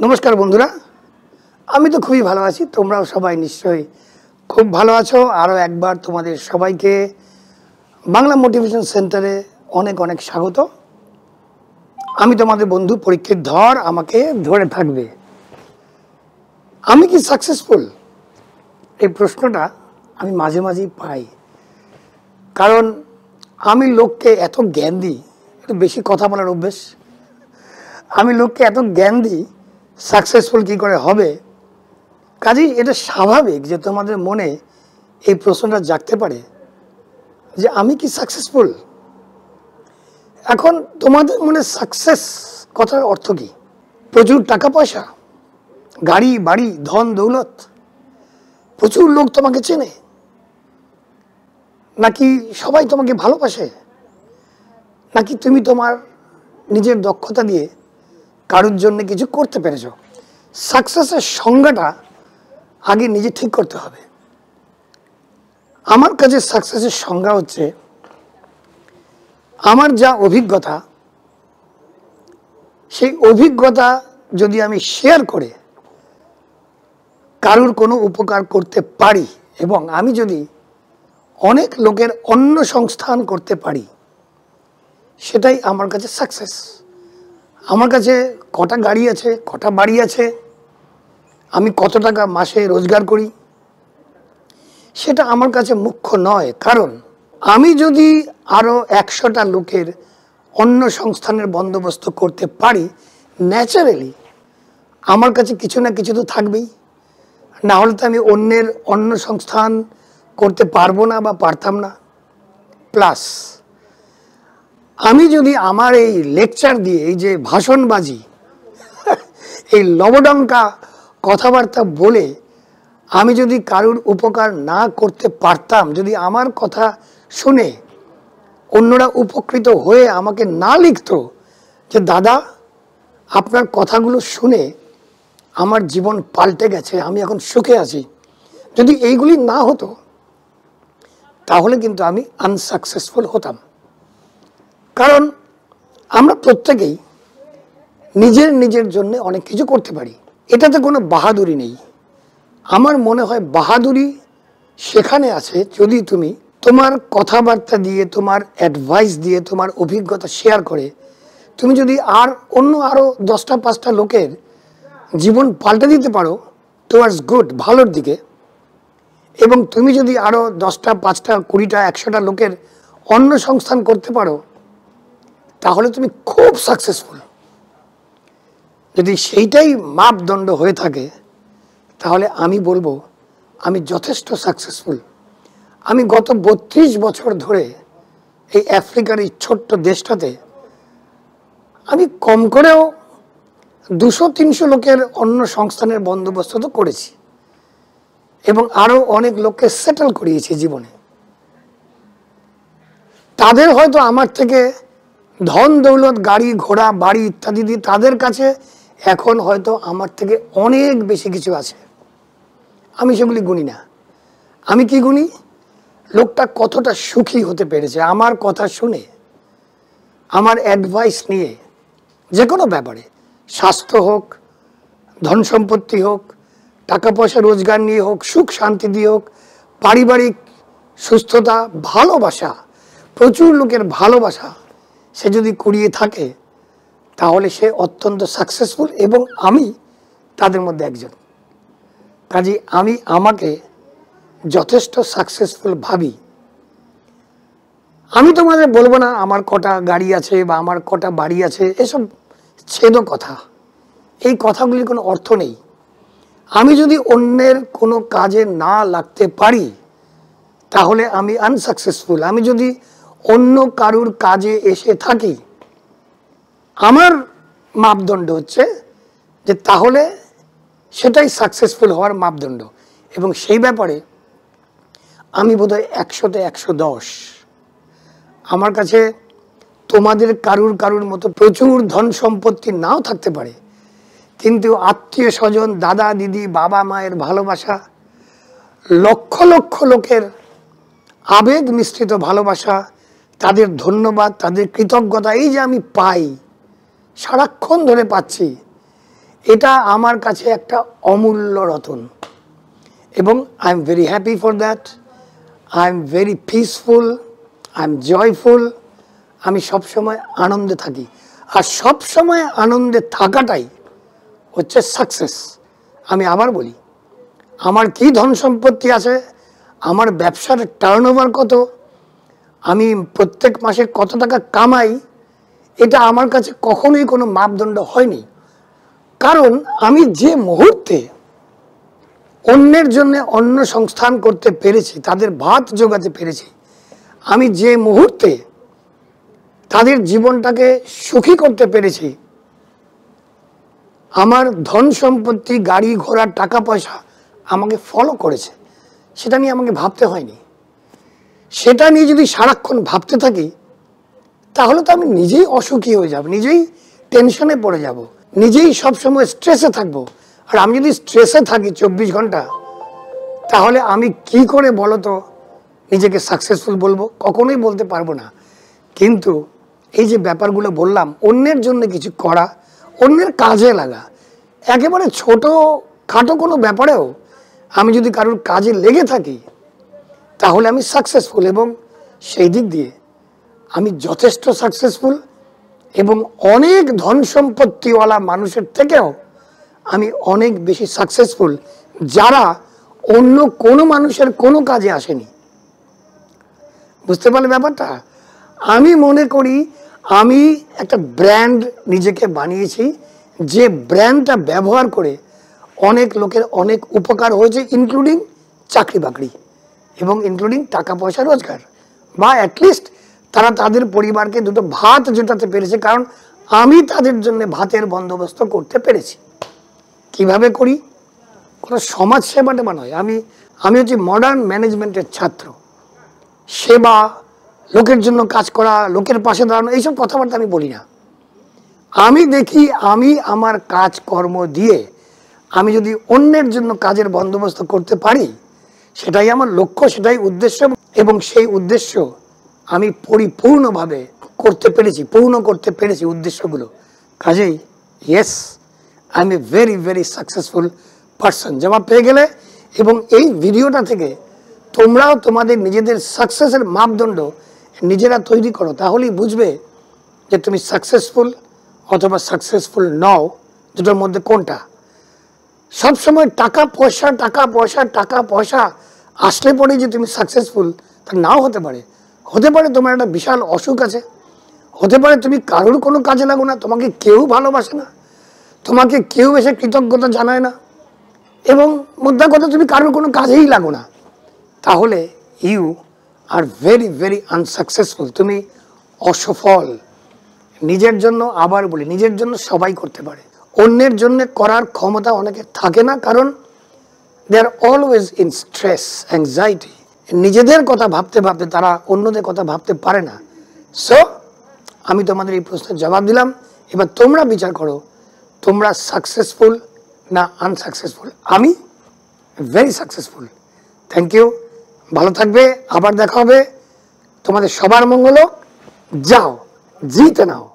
নমস্কার বন্ধুরা, আমি তো খুবই ভালো আছি। তোমরাও সবাই নিশ্চয়ই খুব ভালো আছো। আরও একবার তোমাদের সবাইকে বাংলা মোটিভেশন সেন্টারে অনেক অনেক স্বাগত। আমি তোমাদের বন্ধু পরীক্ষিত ধর, আমাকে ধরে থাকবে। আমি কি সাকসেসফুল, এই প্রশ্নটা আমি মাঝে মাঝেই পাই। কারণ আমি লোককে এত জ্ঞান দিই, একটু বেশি কথা বলার অভ্যেস। আমি লোককে এত জ্ঞান দিই সাকসেসফুল কী করে হবে। কাজেই এটা স্বাভাবিক যে তোমাদের মনে এই প্রশ্নটা জাগতে পারে যে আমি কি সাকসেসফুল। এখন তোমাদের মনে সাকসেস কথার অর্থ কি? প্রচুর টাকা পয়সা, গাড়ি বাড়ি, ধন দৌলত, প্রচুর লোক তোমাকে চেনে, নাকি সবাই তোমাকে ভালোবাসে, নাকি তুমি তোমার নিজের দক্ষতা দিয়ে কারোর জন্য কিছু করতে পেরেছ? সাকসেসের সংজ্ঞাটা আগে নিজে ঠিক করতে হবে। আমার কাছে সাকসেসের সংজ্ঞা হচ্ছে আমার যা অভিজ্ঞতা, সেই অভিজ্ঞতা যদি আমি শেয়ার করে কারোর কোনো উপকার করতে পারি এবং আমি যদি অনেক লোকের অন্ন সংস্থান করতে পারি, সেটাই আমার কাছে সাকসেস। আমার কাছে কটা গাড়ি আছে, কটা বাড়ি আছে, আমি কত টাকা মাসে রোজগার করি, সেটা আমার কাছে মুখ্য নয়। কারণ আমি যদি আরও 100টা লোকের অন্ন সংস্থানের বন্দোবস্ত করতে পারি, ন্যাচারালি আমার কাছে কিছু না কিছু তো থাকবেই। না হলে তো আমি অন্যের অন্ন সংস্থান করতে পারবো না বা পারতাম না। প্লাস আমি যদি আমার এই লেকচার দিয়ে, এই যে ভাষণবাজি, এই লবডঙ্কা কথাবার্তা বলে আমি যদি কারুর উপকার না করতে পারতাম, যদি আমার কথা শুনে অন্যরা উপকৃত হয়ে আমাকে না লিখতো যে দাদা আপনার কথাগুলো শুনে আমার জীবন পাল্টে গেছে, আমি এখন সুখে আছি, যদি এইগুলি না হতো তাহলে কিন্তু আমি আনসাকসেসফুল হতাম। কারণ আমরা প্রত্যেকেই নিজের নিজের জন্য অনেক কিছু করতে পারি, এটাতে কোনো বাহাদুরি নেই। আমার মনে হয় বাহাদুরি সেখানে আছে যদি তুমি তোমার কথাবার্তা দিয়ে, তোমার অ্যাডভাইস দিয়ে, তোমার অভিজ্ঞতা শেয়ার করে তুমি যদি আরও 10টা 5টা লোকের জীবন পাল্টে দিতে পারো টুয়ার্ডস গুড, ভালোর দিকে, এবং তুমি যদি আরও 10টা 5টা 20টা 100টা লোকের অন্ন সংস্থান করতে পারো, তাহলে তুমি খুব সাকসেসফুল। যদি সেইটাই মাপদণ্ড হয়ে থাকে তাহলে আমি বলবো আমি যথেষ্ট সাকসেসফুল। আমি গত 32 বছর ধরে এই আফ্রিকার এই ছোট্ট দেশটাতে আমি কম করেও 200-300 লোকের অন্ন সংস্থানের বন্দোবস্ত তো করেছি এবং আরও অনেক লোককে সেটেল করিয়েছি জীবনে। তাদের হয়তো আমার থেকে ধন দৌলত, গাড়ি ঘোড়া বাড়ি ইত্যাদি দিয়ে তাদের কাছে এখন হয়তো আমার থেকে অনেক বেশি কিছু আছে। আমি সেগুলি গুনি না। আমি কি গুনি? লোকটা কতটা সুখী হতে পেরেছে আমার কথা শুনে, আমার অ্যাডভাইস নিয়ে, যে কোনো ব্যাপারে, স্বাস্থ্য হোক, ধন সম্পত্তি হোক, টাকা পয়সা রোজগার নিয়ে হোক, সুখ শান্তি দিয়ে হোক, পারিবারিক সুস্থতা, ভালোবাসা, প্রচুর লোকের ভালোবাসা সে যদি কুড়িয়ে থাকে তাহলে সে অত্যন্ত সাকসেসফুল এবং আমি তাদের মধ্যে একজন। কাজে আমি আমাকে যথেষ্ট সাকসেসফুল ভাবি। আমি তোমাদের বলবো না আমার কটা গাড়ি আছে বা আমার কটা বাড়ি আছে, এসব ছেদ কথা। এই কথাগুলির কোনো অর্থ নেই। আমি যদি অন্যের কোনো কাজে না লাগতে পারি তাহলে আমি আনসাকসেসফুল। আমি যদি অন্য কারুর কাজে এসে থাকি, আমার মাপদণ্ড হচ্ছে যে তাহলে সেটাই সাকসেসফুল হওয়ার মাপদণ্ড। এবং সেই ব্যাপারে আমি বোধহয় 100তে 110। আমার কাছে তোমাদের কারুর মতো প্রচুর ধন সম্পত্তি নাও থাকতে পারে, কিন্তু আত্মীয় স্বজন, দাদা দিদি, বাবা মায়ের ভালোবাসা, লক্ষ লক্ষ লোকের আবেগ মিশ্রিত ভালোবাসা, তাদের ধন্যবাদ, তাদের কৃতজ্ঞতা, এই যে আমি পাই, সারাক্ষণ ধরে পাচ্ছি, এটা আমার কাছে একটা অমূল্য রতন এবং I am very happy for that. I am very peaceful, I am joyful. আমি সবসময় আনন্দে থাকি, আর সবসময় আনন্দে থাকাটাই হচ্ছে সাকসেস। আমি আবার বলি, আমার কি ধন সম্পত্তি আছে, আমার ব্যবসার টার্নওভার কত, আমি প্রত্যেক মাসে কত টাকা কামাই, এটা আমার কাছে কখনোই কোনো মাপদণ্ড হয়নি। কারণ আমি যে মুহূর্তে অন্যের জন্য অন্ন সংস্থান করতে পেরেছি, তাদের ভাত জোগাতে পেরেছি, আমি যে মুহূর্তে তাদের জীবনটাকে সুখী করতে পেরেছি, আমার ধন সম্পত্তি, গাড়ি ঘোড়া, টাকা পয়সা আমাকে ফলো করেছে, সেটা নিয়ে আমাকে ভাবতে হয়নি। সেটা নিয়ে যদি সারাক্ষণ ভাবতে থাকি তাহলে তো আমি নিজেই অসুখী হয়ে যাব, নিজেই টেনশনে পড়ে যাব, নিজেই সবসময় স্ট্রেসে থাকবো। আর আমি যদি স্ট্রেসে থাকি 24 ঘন্টা, তাহলে আমি কি করে বলো তো নিজেকে সাকসেসফুল বলবো? কখনোই বলতে পারবো না। কিন্তু এই যে ব্যাপারগুলো বললাম, অন্যের জন্য কিছু করা, অন্যের কাজে লাগা, একেবারে ছোট খাটো কোনো ব্যাপারেও আমি যদি কারোর কাজে লেগে থাকি তাহলে আমি সাকসেসফুল, এবং সেই দিক দিয়ে আমি যথেষ্ট সাকসেসফুল। এবং অনেক ধন সম্পত্তিওয়ালা মানুষের থেকেও আমি অনেক বেশি সাকসেসফুল, যারা অন্য কোনো মানুষের কোনো কাজে আসেনি। বুঝতে পারলে ব্যাপারটা? আমি মনে করি আমি একটা ব্র্যান্ড নিজেকে বানিয়েছি, যে ব্র্যান্ডটা ব্যবহার করে অনেক লোকের অনেক উপকার হয়েছে, ইনক্লুডিং চাকরি বাকরি এবং ইনক্লুডিং টাকা পয়সা রোজগার, বা অ্যাটলিস্ট তারা তাদের পরিবারকে দুটো ভাত জোটাতে পেরেছে, কারণ আমি তাদের জন্য ভাতের বন্দোবস্ত করতে পেরেছি। কিভাবে করি? কোনো সমাজ সেবাটা নয়, আমি হচ্ছি মডার্ন ম্যানেজমেন্টের ছাত্র। সেবা, লোকের জন্য কাজ করা, লোকের পাশে দাঁড়ানো, এইসব কথাবার্তা আমি বলি না। আমি দেখি আমি আমার কাজকর্ম দিয়ে আমি যদি অন্যের জন্য কাজের বন্দোবস্ত করতে পারি, সেটাই আমার লক্ষ্য, সেটাই উদ্দেশ্য, এবং সেই উদ্দেশ্য আমি পরিপূর্ণভাবে করতে পেরেছি, পূর্ণ করতে পেরেছি উদ্দেশ্যগুলো। কাজেই yes, I M a very very successful person. জবাব পেয়ে গেলে, এবং এই ভিডিওটা থেকে তোমরাও তোমাদের নিজেদের সাকসেসের মাপদণ্ড নিজেরা তৈরি করো, তাহলেই বুঝবে যে তুমি সাকসেসফুল অথবা সাকসেসফুল নও, দুটোর মধ্যে কোনটা। সবসময় টাকা পয়সা টাকা পয়সা টাকা পয়সা আসলে পরে যে তুমি সাকসেসফুল, তা নাও হতে পারে। হতে পারে তোমার একটা বিশাল অসুখ আছে, হতে পারে তুমি কারোর কোনো কাজে লাগো না, তোমাকে কেউ ভালোবাসে না, তোমাকে কেউ এসে কৃতজ্ঞতা জানায় না, এবং মোদ্দা কথা তুমি কারোর কোনো কাজেই লাগো না, তাহলে you are very very unsuccessful, তুমি অসফল। নিজের জন্য, আবার বলি, নিজের জন্য সবাই করতে পারে, অন্যের জন্য করার ক্ষমতা অনেকের থাকে না, কারণ দে are always in stress, anxiety. নিজেদের কথা ভাবতে ভাবতে তারা অন্যদের কথা ভাবতে পারে না। সো আমি তোমাদের এই প্রশ্নের জবাব দিলাম, এবার তোমরা বিচার করো, তোমরা সাকসেসফুল না আনসাকসেসফুল। আমি ভেরি সাকসেসফুল। থ্যাংক ইউ, ভালো থাকবে, আবার দেখা হবে। তোমাদের সবার মঙ্গল হোক। যাও, জিতে নাও।